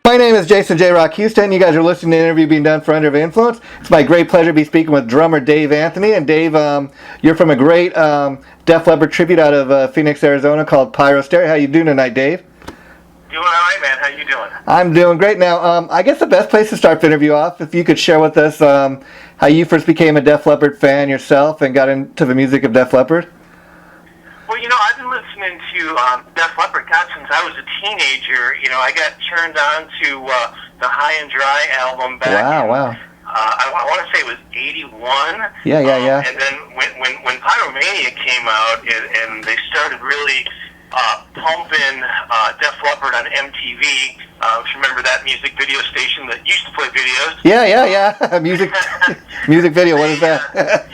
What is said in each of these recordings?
My name is Jason JROCK Houston. You guys are listening to an interview being done for Under the Influence. It's my great pleasure to be speaking with drummer Dave Anthony. And Dave, you're from a great Def Leppard tribute out of Phoenix, Arizona called Pyrosteria. How you doing tonight, Dave? Doing all right, man. How you doing? I'm doing great. Now, I guess the best place to start the interview off, if you could share with us how you first became a Def Leppard fan yourself and got into the music of Def Leppard. Well, I've been listening to Def Leppard since I was a teenager. I got turned on to the High and Dry album back Wow. I want to say it was 81. Yeah. And then when Pyromania came out and they started really pumping Def Leppard on MTV, if you remember that music video station that used to play videos. Yeah. music video, what is that?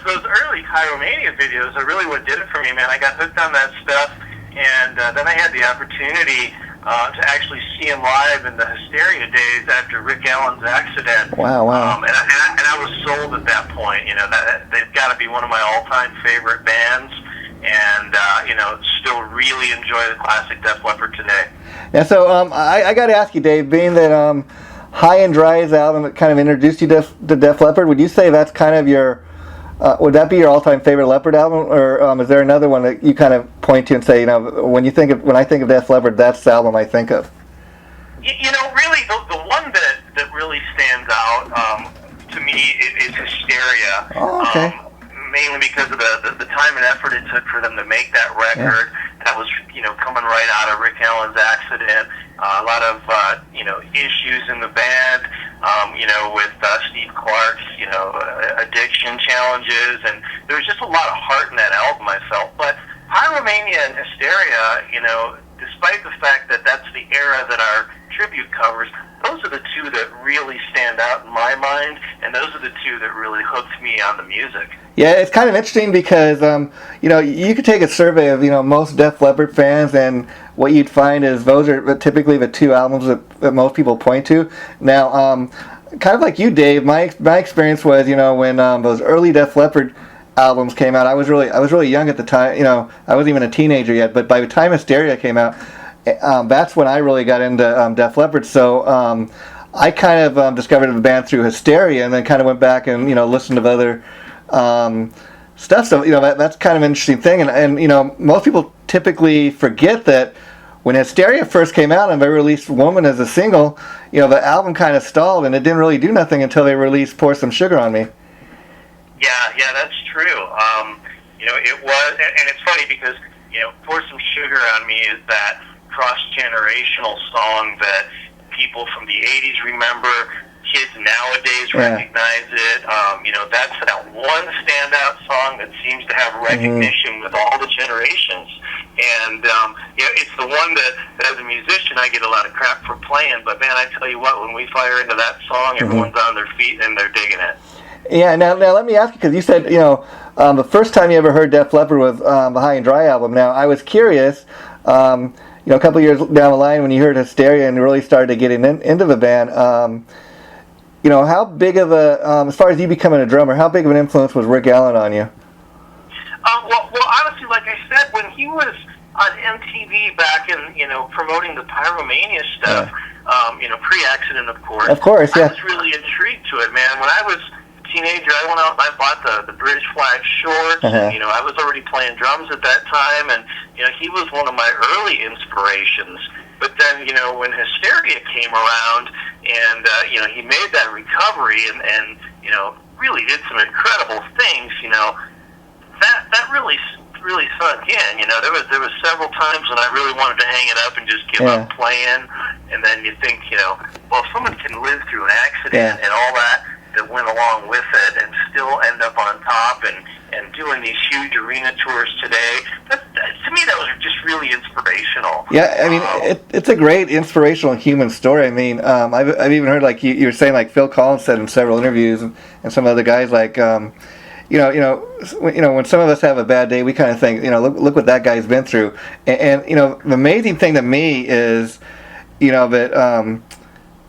Those early Pyromania videos are really what did it for me, man. I got hooked on that stuff, and then I had the opportunity to actually see him live in the Hysteria days after Rick Allen's accident. Wow. And I was sold at that point. That they've got to be one of my all-time favorite bands, and still really enjoy the classic Def Leppard today. Yeah, so I got to ask you, Dave, being that High and Dry's album that kind of introduced you to Def Leppard, would you say that's kind of your would that be your all-time favorite Leppard album, or is there another one that you kind of point to and say, when I think of Def Leppard, that's the album I think of? Really, the one that really stands out to me is Hysteria. Oh, okay. Mainly because of the time and effort it took for them to make that record. Yeah. That was coming right out of Rick Allen's accident. A lot of issues in the band. With Steve Clark's addiction challenges, and there was just a lot of heart in that album, I felt. But Pyromania and Hysteria, despite the fact that that's the era that our tribute covers, those are the two that really stand out in my mind, and those are the two that really hooked me on the music. Yeah, it's kind of interesting because, you could take a survey of, most Def Leppard fans, and what you'd find is those are typically the two albums that most people point to. Now, kind of like you, Dave, my experience was, when those early Def Leppard albums came out, I was really young at the time. I wasn't even a teenager yet, but by the time Hysteria came out, that's when I really got into Def Leppard. So I kind of discovered the band through Hysteria, and then kind of went back and listened to other stuff. So that's kind of an interesting thing, and most people typically forget that when Hysteria first came out and they released Woman as a single, the album kind of stalled, and it didn't really do nothing until they released Pour Some Sugar on Me. Yeah, that's true. It was, and it's funny because Pour Some Sugar on Me is that cross-generational song that people from the 80s remember. Kids nowadays recognize it. That's that one standout song that seems to have recognition with all the generations. And it's the one that as a musician I get a lot of crap for playing. But man, I tell you what, when we fire into that song, everyone's on their feet and they're digging it. Yeah. Now let me ask you, because you said the first time you ever heard Def Leppard was the High and Dry album. Now I was curious. A couple of years down the line when you heard Hysteria and really started to get into the band. How big of as far as you becoming a drummer, how big of an influence was Rick Allen on you? Well, honestly, like I said, when he was on MTV back in, promoting the Pyromania stuff, pre-accident, of course. Of course, yeah. I was really intrigued to it, man. When I was a teenager, I went out and I bought the British flag shorts. And, I was already playing drums at that time, and, he was one of my early inspirations. But then, when Hysteria came around and, he made that recovery and really did some incredible things, that really sunk in. There was several times when I really wanted to hang it up and just give up playing. And then you think, well, if someone can live through an accident and all that went along with it and still end up on top and doing these huge arena tours today, to me that was just really inspirational. Yeah, I mean, it's a great inspirational human story. I mean, I've even heard, like you were saying, like Phil Collins said in several interviews, and some other guys, like when some of us have a bad day, we kind of think, look what that guy's been through. And the amazing thing to me is, that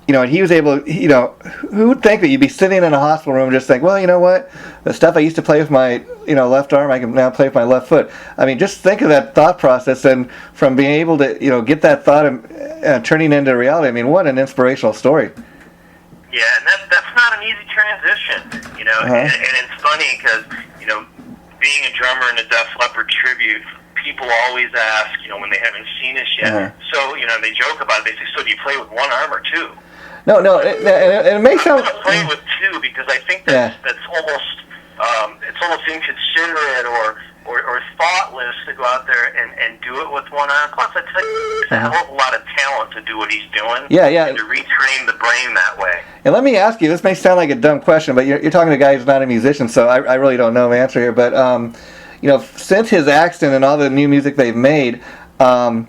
and he was able, who would think that you'd be sitting in a hospital room just think, well, you know what, the stuff I used to play with my, left arm, I can now play with my left foot. I mean, just think of that thought process, and from being able to, get that thought and turning into reality. I mean, what an inspirational story. Yeah, and that's not an easy transition, and it's funny because, being a drummer in a Def Leppard tribute, people always ask, when they haven't seen us yet. So, they joke about it. They say, so do you play with one arm or two? No, it may sound... I'm going to play with two because I think that's almost, it's almost inconsiderate or thoughtless to go out there and do it with one arm. Plus, I tell you, it's a hell of a lot of talent to do what he's doing. And to retrain the brain that way. And let me ask you, this may sound like a dumb question, but you're talking to a guy who's not a musician, so I really don't know the answer here. But, since his accident and all the new music they've made, you're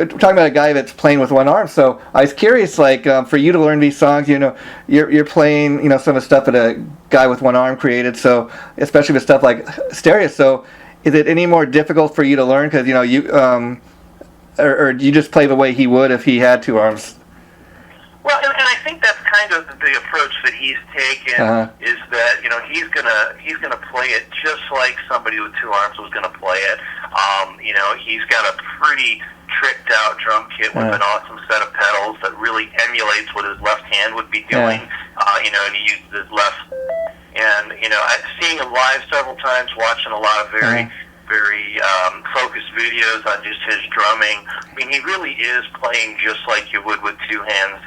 talking about a guy that's playing with one arm. So I was curious, for you to learn these songs, you're playing, some of the stuff that a guy with one arm created. So especially with stuff like stereo. So is it any more difficult for you to learn because or do you just play the way he would if he had two arms? Well, and I think that's kind of the approach that he's taken is that he's gonna play it just like somebody with two arms was gonna play it. He's got a pretty tricked out drum kit with an awesome set of pedals that really emulates what his left hand would be doing. And he uses his left. And seeing him live several times, watching a lot of very focused videos on just his drumming. I mean, he really is playing just like you would with two hands.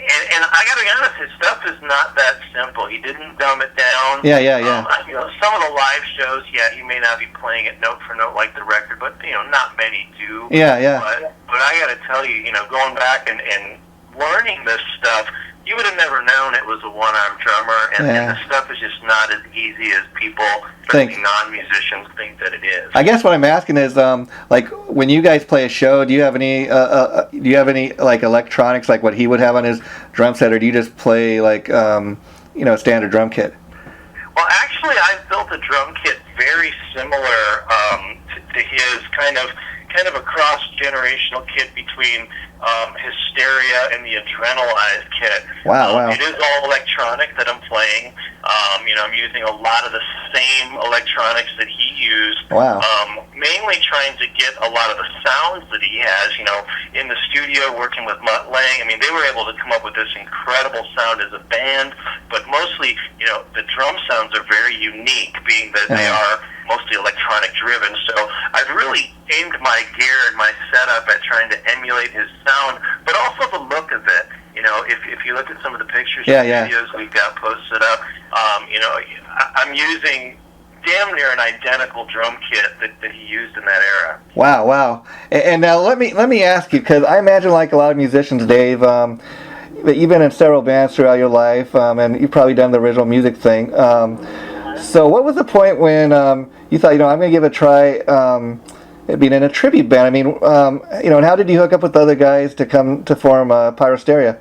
And I got to be honest, his stuff is not that simple. He didn't dumb it down. Some of the live shows, he may not be playing it note for note like the record, but not many do. But I got to tell you, going back and learning this stuff, you would have never known it was a one-arm drummer, and the stuff is just not as easy as people, especially non-musicians, think that it is. I guess what I'm asking is, when you guys play a show, do you have any electronics like what he would have on his drum set, or do you just play standard drum kit? Well, actually, I've built a drum kit very similar to his, kind of a cross-generational kit between Hysteria and the Adrenalized kit. Wow. It is all electronic that I'm playing. I'm using a lot of the same electronics that he used. Wow. Mainly trying to get a lot of the sounds that he has, in the studio working with Mutt Lange. I mean, they were able to come up with this incredible sound as a band, but mostly, the drum sounds are very unique, being that they are mostly electronic driven. So I've really aimed my gear and my setup at trying to emulate his sound, but also the look of it. If you look at some of the pictures and videos we've got posted up, I'm using damn near an identical drum kit that he used in that era. Wow. And now let me ask you, because I imagine like a lot of musicians, Dave, that you've been in several bands throughout your life, and you've probably done the original music thing. So what was the point when you thought, I'm going to give it a try being in a tribute band? I mean, and how did you hook up with the other guys to come to form Pyrosteria?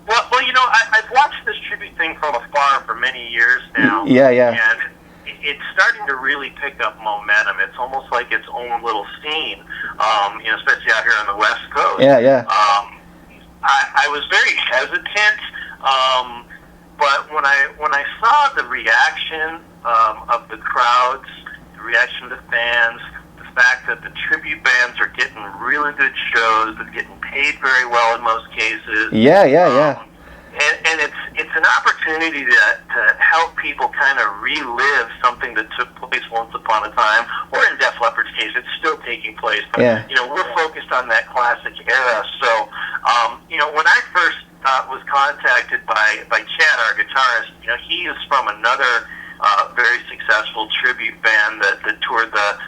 Well, I've watched this tribute thing from afar for many years now. And it's starting to really pick up momentum. It's almost like its own little scene, especially out here on the West Coast. I was very hesitant, but when I saw the reaction of the crowds, the reaction of the fans, the fact that the tribute bands are getting really good shows, they're getting paid very well in most cases. And it's an opportunity to help people kind of relive something that took place once upon a time, or in Def Leppard's case, it's still taking place. But, we're focused on that classic era. So, when I first was contacted by Chad, our guitarist, he is from another very successful tribute band that toured the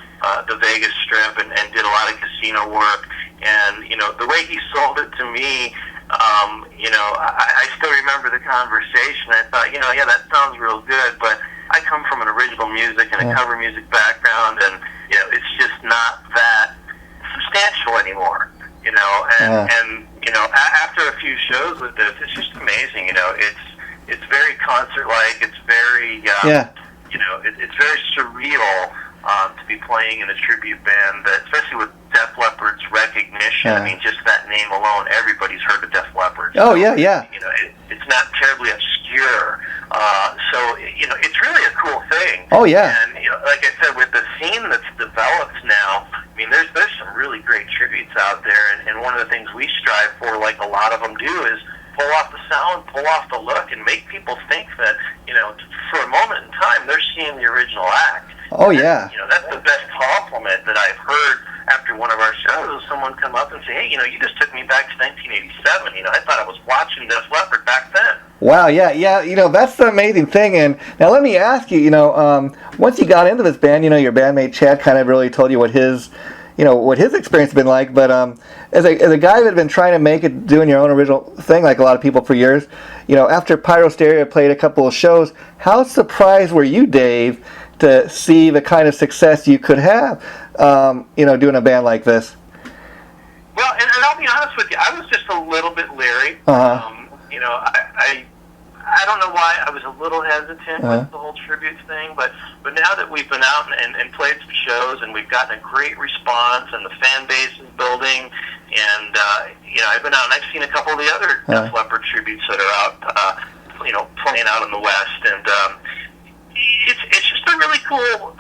Vegas Strip and did a lot of casino work. And, the way he sold it to me, I still remember the conversation. I thought, that sounds real good, but I come from an original music and a cover music background, and, it's just not that substantial anymore, and after a few shows with this, it's just amazing, it's very concert-like, it's very, it's very surreal to be playing in a tribute band, that, especially with Def Leppard's recognition generation. I mean, just that name alone, everybody's heard of Def Leppard. Oh, yeah, yeah. You know, it's not terribly obscure. So, you know, it's really a cool thing. Oh, yeah. And, you know, like I said, with the scene that's developed now, I mean, there's some really great tributes out there. And one of the things we strive for, like a lot of them do, is pull off the sound, pull off the look, and make people think that, you know, for a moment in time, they're seeing the original act. Oh, yeah. You know, that's the best compliment that I've heard after one of our shows, is someone come up and say, hey, you know, you just took me back to 1987. You know, I thought I was watching Def Leppard back then. Wow, yeah. You know, that's the amazing thing. And now let me ask you, you know, once you got into this band, you know, your bandmate Chad kind of really told you what his experience has been like. But as a guy that had been trying to make it, doing your own original thing, like a lot of people for years, you know, after Pyrosteria played a couple of shows, how surprised were you, Dave, to see the kind of success you could have, you know, doing a band like this? Well, and I'll be honest with you, I was just a little bit leery. You know, I don't know why I was a little hesitant with the whole tribute thing, but now that we've been out and played some shows, and we've gotten a great response, and the fan base is building, and you know, I've been out and I've seen a couple of the other Def Leppard tributes that are out, you know, playing out in the West, and it's just a really cool,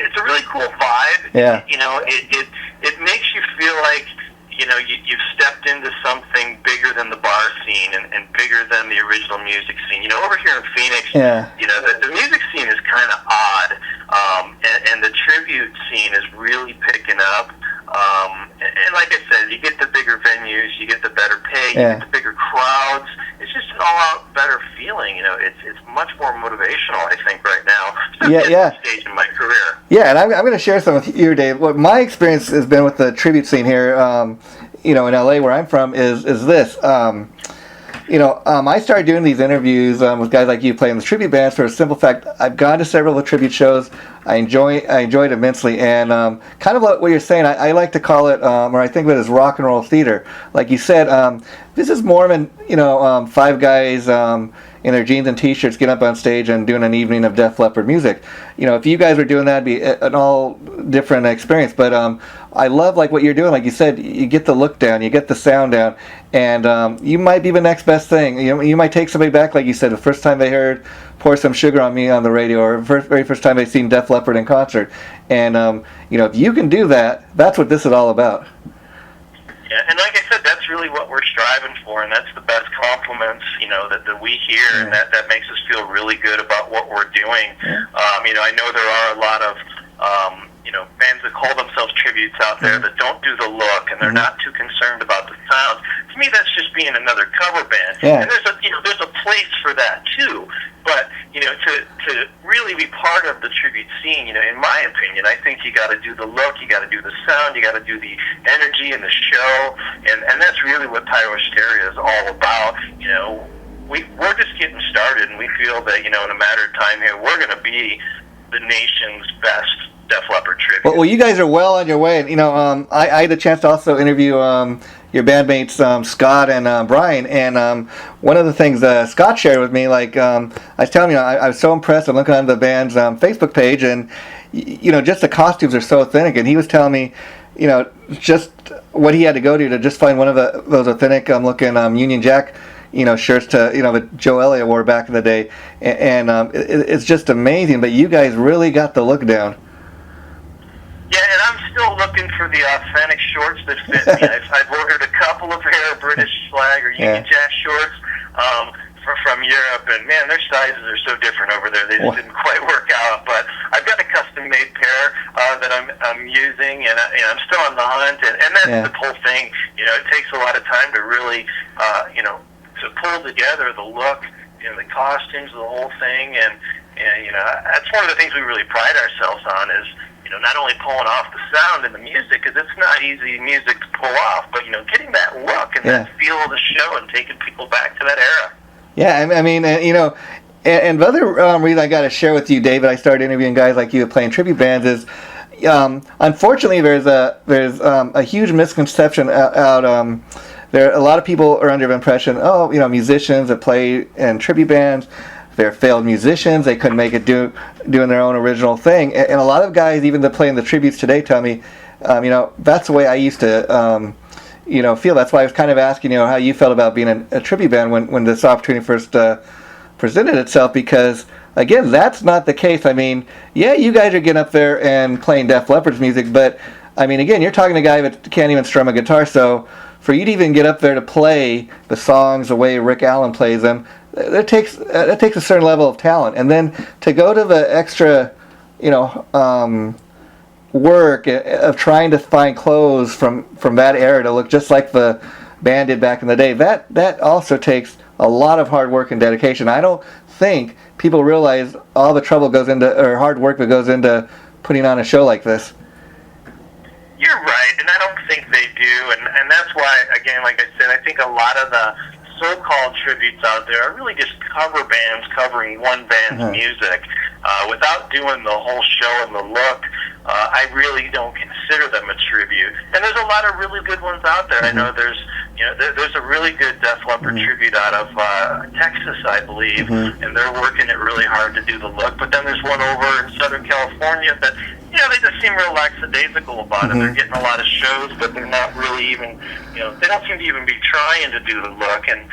it's a really cool vibe. Yeah. You know, it makes you feel like, you know, you've stepped into something bigger than the bar scene and bigger than the original music scene. You know, over here in Pheonix, you know, the music scene is kind of odd, and the tribute scene is really picking up. And like I said, you get the bigger venues, you get the better pay, you get the bigger crowds. It's just an all-out better feeling. You know, it's much more motivational, I think, right now. At this stage in my career. Yeah, and I'm going to share some with you, Dave. What my experience has been with the tribute scene here, you know, in LA, where I'm from, is this. You know, I started doing these interviews with guys like you playing the tribute bands for a simple fact. I've gone to several of the tribute shows. I enjoyed it immensely, and kind of what you're saying, I like to call it, or I think of it as rock and roll theater. Like you said, this is more than, you know, five guys in their jeans and t-shirts getting up on stage and doing an evening of Def Leppard music. You know, if you guys were doing that, it'd be an all different experience. But I love, like, what you're doing. Like you said, you get the look down, you get the sound down, and you might be the next best thing. You know, you might take somebody back, like you said, the first time they heard Pour Some Sugar on Me on the radio, or very first time they seen Def Leppard in concert. And you know, if you can do that, that's what this is all about. Yeah, and like I said, that's really what we're striving for, and that's the best compliments, you know, that we hear, and that makes us feel really good about what we're doing. You know, I know there are a lot of you know, bands that call themselves tributes out there that don't do the look, and they're not too concerned about the sound. To me, that's just being another cover band. And there's a place for that too. But, you know, to really be part of the tribute scene, you know, in my opinion, I think you got to do the look, you got to do the sound, you got to do the energy and the show, and that's really what Pyrosteria is all about. You know, we're just getting started, and we feel that, you know, in a matter of time here, we're going to be the nation's best Def Leppard tribute. Well, you guys are well on your way. And, you know, I had a chance to also interview your bandmates Scott and Brian, and one of the things Scott shared with me, like, I was telling you, I was so impressed. I'm looking on the band's Facebook page, and, you know, just the costumes are so authentic, and he was telling me, you know, just what he had to go to just find one of those authentic looking Union Jack, you know, shirts to, you know, that Joe Elliott wore back in the day, and it's just amazing. But you guys really got the look down. Yeah, and I'm still looking for the authentic shorts that fit me. I've ordered a couple of pair of British flag or Union Jack shorts from Europe, and man, their sizes are so different over there. They just didn't quite work out. But I've got a custom-made pair that I'm using, and I'm still on the hunt. And that's the whole thing. You know, it takes a lot of time to really, you know, to pull together the look, you know, the costumes, the whole thing, and you know, that's one of the things we really pride ourselves on is, you know, not only pulling off the sound and the music, because it's not easy music to pull off, but, you know, getting that look and that feel of the show and taking people back to that era. Yeah, I mean, you know, and the other reason I got to share with you, David, I started interviewing guys like you playing tribute bands is, unfortunately, there's a huge misconception out. There, a lot of people are under the impression, oh, you know, musicians that play in tribute bands, they're failed musicians, they couldn't make it doing their own original thing. And a lot of guys, even that play in the tributes today, tell me, you know, that's the way I used to, feel. That's why I was kind of asking, how you felt about being a tribute band when this opportunity first presented itself, because again, that's not the case. I mean, yeah, you guys are getting up there and playing Def Leppard's music, but I mean, again, you're talking to a guy that can't even strum a guitar, so for you to even get up there to play the songs the way Rick Allen plays them, that takes a certain level of talent. And then to go to the extra, work of trying to find clothes from that era to look just like the band did back in the day, that also takes a lot of hard work and dedication. I don't think people realize all the trouble goes into, or hard work that goes into putting on a show like this. You're right, and I don't think they do, and that's why, again, like I said, I think a lot of the so-called tributes out there are really just cover bands covering one band's music without doing the whole show and the look. I really don't consider them a tribute, and there's a lot of really good ones out there. I know there's a really good Def Leppard tribute out of Texas, I believe, and they're working it really hard to do the look. But then there's one over in Southern California that, they just seem real lackadaisical about it. They're getting a lot of shows, but they're not really even, they don't seem to even be trying to do the look, and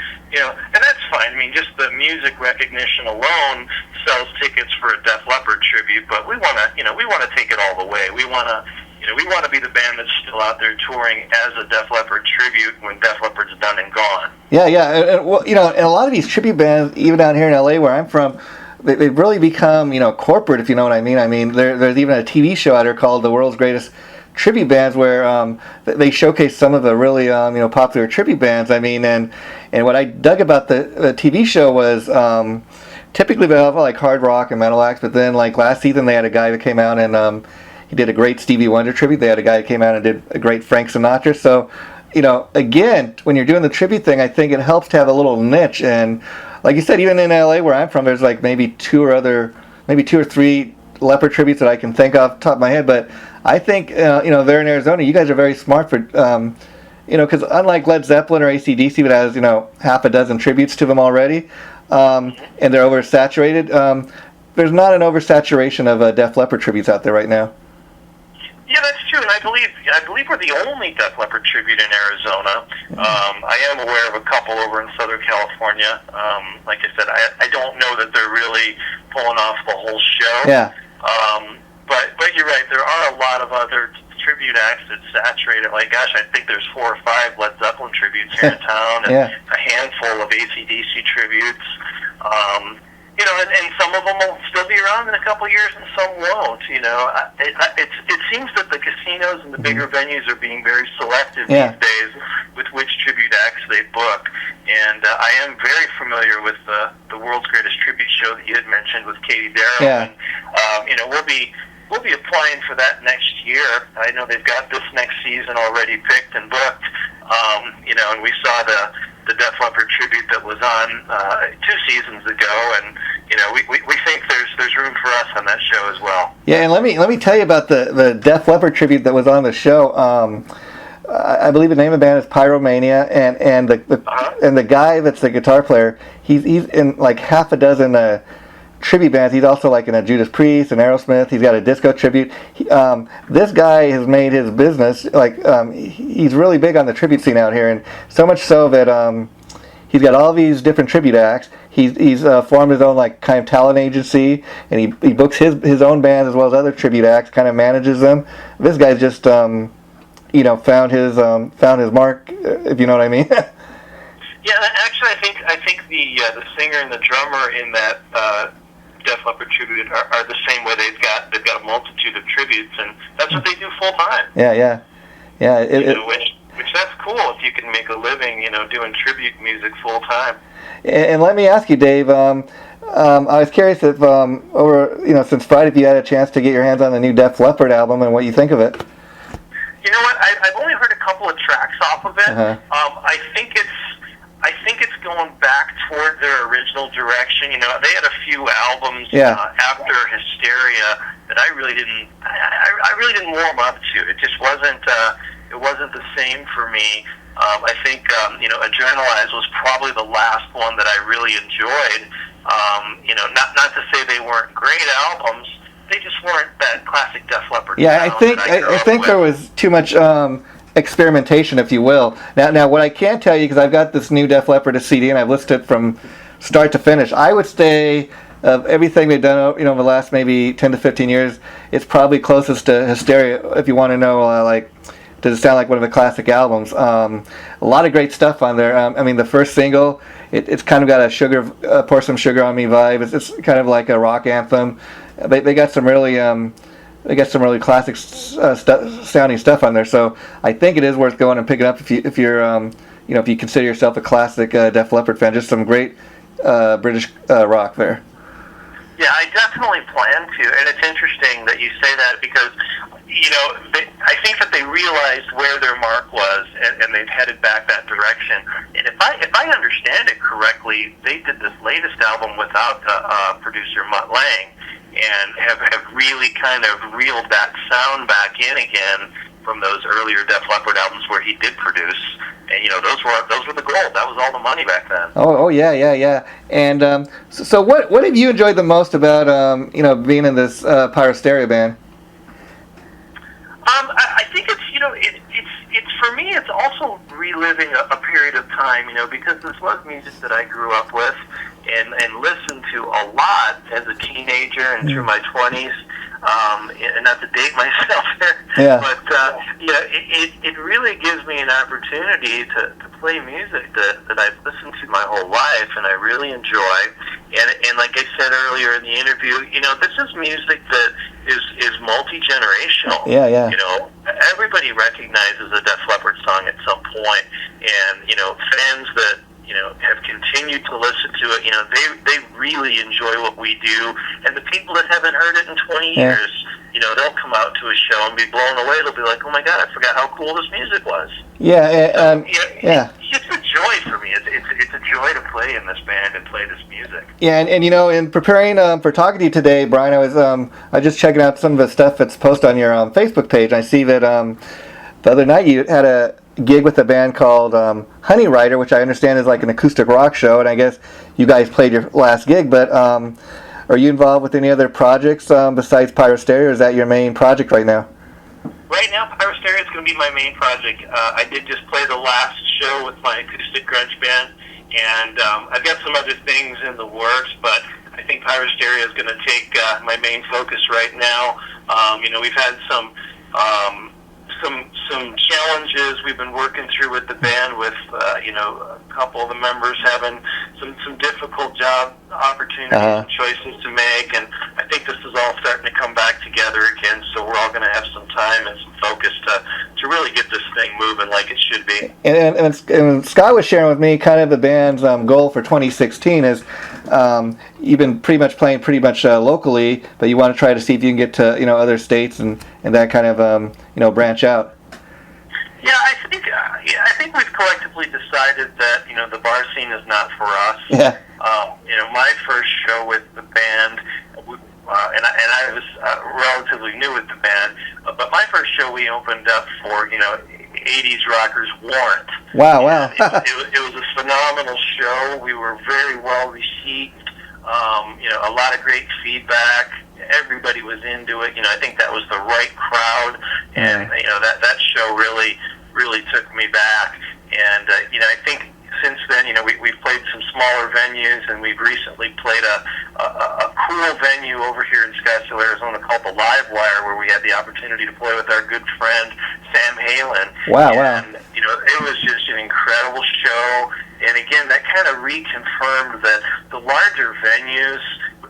that's fine. I mean, just the music recognition alone sells tickets for a Def Leppard tribute, but we want to take it all the way. We want to be the band that's still out there touring as a Def Leppard tribute when Def Leppard's done and gone. Yeah, and a lot of these tribute bands, even down here in LA where I'm from, they've really become, corporate, if you know what I mean. I mean, there's even a TV show out there called The World's Greatest Tribute Bands, where they showcase some of the really, popular tribute bands. I mean, and what I dug about the TV show was typically they have like hard rock and metal acts, but then like last season they had a guy that came out and he did a great Stevie Wonder tribute. They had a guy that came out and did a great Frank Sinatra. So, again, when you're doing the tribute thing, I think it helps to have a little niche. And like you said, even in LA where I'm from, there's like maybe two or three Leopard tributes that I can think off the top of my head. But I think, there in Arizona, you guys are very smart for, because unlike Led Zeppelin or AC/DC that has, half a dozen tributes to them already, and they're oversaturated, there's not an oversaturation of Def Leppard tributes out there right now. Yeah, that's true, and I believe we're the only Def Leppard tribute in Arizona. I am aware of a couple over in Southern California. Like I said, I don't know that they're really pulling off the whole show. Yeah. But you're right. There are a lot of other tribute acts that saturate it. Like, gosh, I think there's 4 or 5 Led Zeppelin tributes here in town, and a handful of AC/DC tributes. And some of them will still be around in a couple of years, and some won't. It seems that the casinos and the bigger venues are being very selective these days with which tribute acts they book. And I am very familiar with the World's Greatest Tribute show that you had mentioned with Katie Darrow. Yeah. And, we'll be applying for that next year. I know they've got this next season already picked and booked. And we saw the Def Leppard tribute that was on 2 seasons ago, and we think there's room for us on that show as well. Yeah, and let me tell you about the Def Leppard tribute that was on the show. I believe the name of the band is Pyromania, and the guy that's the guitar player, he's in like half a dozen tribute bands. He's also like in a Judas Priest and Aerosmith. He's got a disco tribute. This guy has made his business, he's really big on the tribute scene out here, and so much so that he's got all these different tribute acts. He's formed his own kind of talent agency, and he books his own bands as well as other tribute acts, kind of manages them. This guy's just found his mark, if you know what I mean. Yeah, actually, I think the singer and the drummer in that Def Leppard tribute are the same way. They've got a multitude of tributes, and that's what they do full time. Yeah. Which that's cool if you can make a living, doing tribute music full time. And let me ask you, Dave. I was curious if since Friday, if you had a chance to get your hands on the new Def Leppard album and what you think of it. You know what? I've only heard a couple of tracks off of it. I think it's going back toward their original direction. They had a few albums after Hysteria that I really didn't warm up to. It just wasn't the same for me. I think Adrenalize was probably the last one that I really enjoyed. Not to say they weren't great albums. They just weren't that classic Def Leppard. Yeah, I think there was too much experimentation, if you will. Now, what I can tell you, because I've got this new Def Leppard CD and I've listened to it from start to finish, I would say of everything they've done, over the last maybe 10 to 15 years, it's probably closest to Hysteria. If you want to know, does it sound like one of the classic albums? A lot of great stuff on there. The first single, it's kind of got a pour some sugar on me vibe. It's kind of like a rock anthem. They got some really classic sounding stuff on there. So I think it is worth going and picking up if you consider yourself a classic Def Leppard fan. Just some great British rock there. Yeah, I definitely plan to, and it's interesting that you say that because, I think that they realized where their mark was, and they've headed back that direction. And if I understand it correctly, they did this latest album without producer Mutt Lange, and have really kind of reeled that sound back in again from those earlier Def Leppard albums where he did produce. And those were the gold. That was all the money back then. Oh yeah. And so what have you enjoyed the most about being in this Pyrosteria band? I think it's it's for me. It's also reliving a period of time. Because this was music that I grew up with and listened to a lot as a teenager and through my 20s. And not to date myself here, but it really gives me an opportunity to play music that I've listened to my whole life and I really enjoy. And like I said earlier in the interview, this is music that is multi-generational. Yeah. Everybody recognizes a Def Leppard song at some point, and fans that have continued to listen to it. They really enjoy what we do, and the people that haven't heard it in 20 years, they'll come out to a show and be blown away. They'll be like, "Oh my God, I forgot how cool this music was." Yeah, it's a joy for me. It's a joy to play in this band and play this music. Yeah, and in preparing for talking to you today, Brian, I was just checking out some of the stuff that's posted on your Facebook page. I see that the other night you had a gig with a band called Honey Rider, which I understand is like an acoustic rock show, and I guess you guys played your last gig, but are you involved with any other projects besides Pyrosteria, or is that your main project right now? Right now, Pyrosteria is going to be my main project. I did just play the last show with my acoustic grunge band, and I've got some other things in the works, but I think Pyrosteria is going to take my main focus right now. We've had some challenges we've been working through with the band with a couple of the members having some difficult job opportunities and choices to make, and I think this is all starting to come back together again, so we're all going to have some time and some focus to really get this thing moving like it should be. And Scott was sharing with me kind of the band's goal for 2016 is you've been pretty much playing locally, but you want to try to see if you can get to other states and that kind of branch out. Yeah, I think we've collectively decided that the bar scene is not for us. Yeah. My first show with the band, and I was relatively new with the band, but my first show we opened up for 80s rockers Warrant. Wow. It was a phenomenal show. We were very well received. A lot of great feedback. Everybody was into it. I think that was the right crowd, and that show really took me back. And I think since then, we've played some smaller venues, and we've recently played a cool venue over here in Scottsdale, Arizona called the Live Wire, where we had the opportunity to play with our good friend Sam Halen. Wow. And it was just an incredible show. And again, that kind of reconfirmed that the larger venues,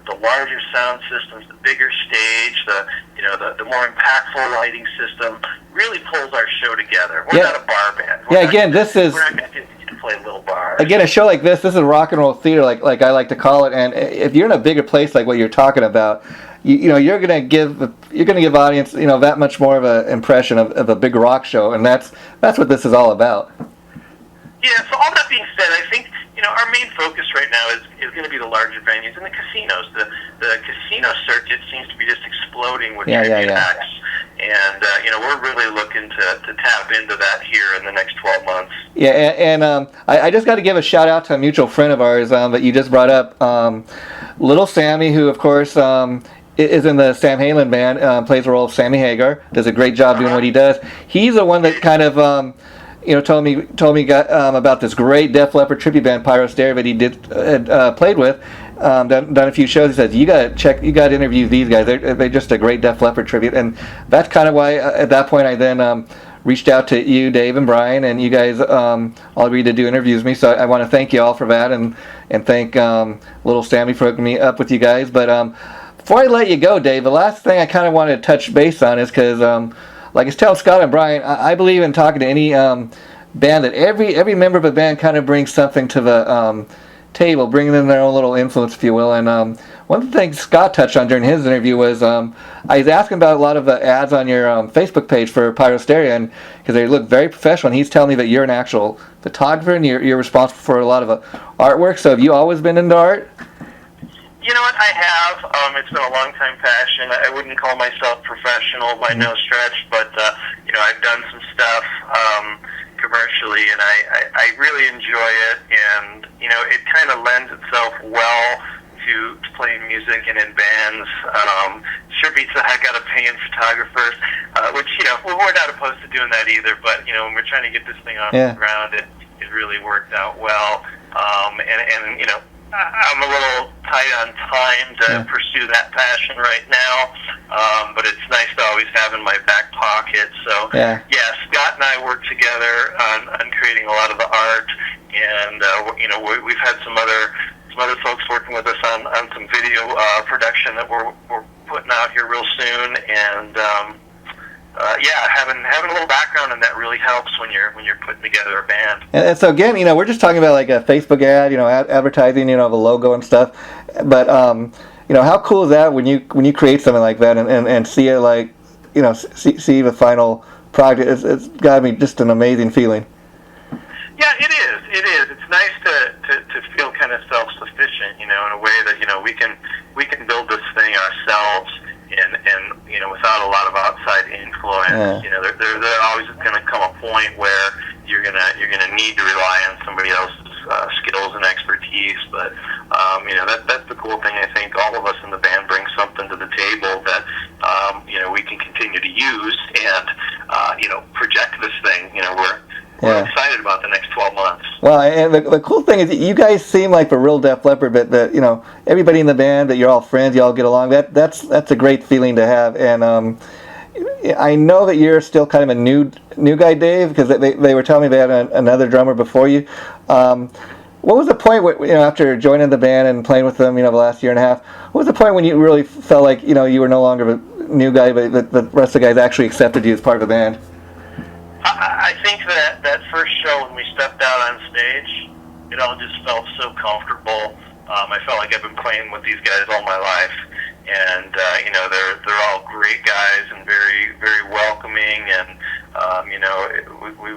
the larger sound systems, the bigger stage, the more impactful lighting system really pulls our show together. We're not a bar band. We're not going to play little bars. Again, a show like this is rock and roll theater, like I like to call it. And if you're in a bigger place like what you're talking about, you're gonna give audience that much more of an impression of a big rock show, and that's what this is all about. Yeah. So all that being said, I think our main focus right now is going to be the larger venues and the casinos. The casino circuit seems to be just exploding with tribute acts, and we're really looking to tap into that here in the next 12 months. Yeah, and I just got to give a shout out to a mutual friend of ours that you just brought up, Little Sammy, who of course is in the Sam Halen band, plays the role of Sammy Hagar, does a great job doing what he does. He's the one that kind of told me about this great Def Leppard tribute band, Pyrosteria, that he played with, done a few shows. He says, you got to interview these guys. They're just a great Def Leppard tribute, and that's kind of why at that point I then reached out to you, Dave and Brian, and you guys all agreed to do interviews with me. So I want to thank you all for that, and thank little Sammy for hooking me up with you guys. But before I let you go, Dave, the last thing I kind of wanted to touch base on is because, like I was telling Scott and Brian, I believe in talking to any band that every member of a band kind of brings something to the table, bringing in their own little influence, if you will. And one of the things Scott touched on during his interview was I was asking about a lot of the ads on your Facebook page for Pyrosteria, and because they look very professional. And he's telling me that you're an actual photographer and you're responsible for a lot of artwork. So have you always been into art? You know what, I have. It's been a long time passion. I wouldn't call myself professional by no stretch, but I've done some stuff commercially, and I really enjoy it. And it kind of lends itself well to playing music and in bands. Sure beats the heck out of paying photographers, which we're not opposed to doing that either. But when we're trying to get this thing off the ground, it really worked out well. And I'm a little tight on time to pursue that passion right now, but it's nice to always have in my back pocket. So, Scott and I work together on creating a lot of the art, and we've had some other folks working with us on some video production that we're putting out here real soon, and having a little background in that really helps when you're putting together a band. And so again, we're just talking about like a Facebook ad, advertising, the logo and stuff. But how cool is that when you create something like that and see it like, see the final product? It's got to be just an amazing feeling. Yeah, it is. It's nice to feel kind of self-sufficient, in a way that we can build this thing ourselves. And without a lot of outside influence, there always is going to come a point where you're gonna need to rely on somebody else's skills and expertise. But that's the cool thing. I think all of us in the band bring something to the table that we can continue to use and project this thing. We're excited about the next 12 months. Well, and the cool thing is that you guys seem like the real Def Leppard, but that everybody in the band, that you're all friends, you all get along. That's a great feeling to have. And I know that you're still kind of a new guy, Dave, because they were telling me they had another drummer before you. What was the point after joining the band and playing with them, the last year and a half? What was the point when you really felt like you were no longer a new guy, but the rest of the guys actually accepted you as part of the band? I think that first show when we stepped out on stage, it all just felt so comfortable. I felt like I've been playing with these guys all my life, and they're all great guys and very, very welcoming. And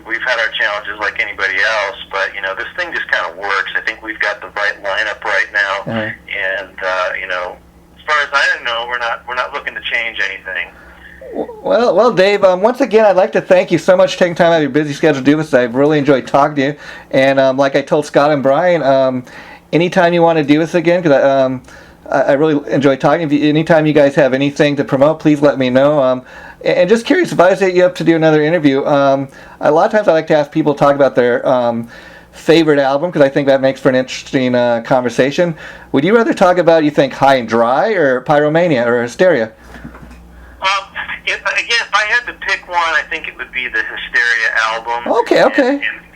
we've had our challenges like anybody else, but this thing just kind of works. I think we've got the right lineup right now, and as far as I know, we're not looking to change anything. Well, Dave, once again, I'd like to thank you so much for taking time out of your busy schedule to do this. I've really enjoyed talking to you. And like I told Scott and Brian, anytime you want to do this again, because I really enjoyed talking to you. Anytime you guys have anything to promote, please let me know. And just curious, if I set you up to do another interview, a lot of times I like to ask people to talk about their favorite album, because I think that makes for an interesting conversation. Would you rather talk about, you think, High and Dry or Pyromania or Hysteria? If I had to pick one, I think it would be the Hysteria album. Okay.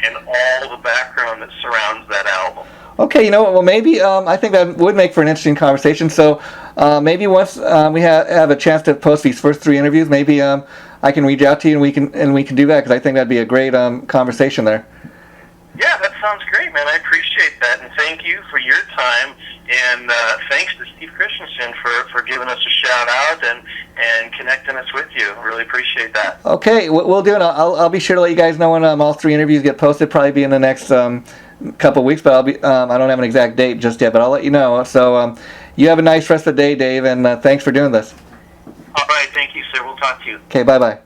And all the background that surrounds that album. Okay, well, maybe I think that would make for an interesting conversation. So maybe once we have a chance to post these first 3 interviews, maybe I can reach out to you and we can do that, because I think that'd be a great conversation there. Yeah, that sounds great, man. I appreciate that, and thank you for your time, and thanks to Steve Christensen for giving us a shout out and connecting us with you. Really appreciate that. Okay, we'll do it. I'll be sure to let you guys know when all 3 interviews get posted. Probably be in the next couple weeks, but I don't have an exact date just yet, but I'll let you know. So you have a nice rest of the day, Dave, and thanks for doing this. All right, thank you, sir. We'll talk to you. Okay, bye-bye.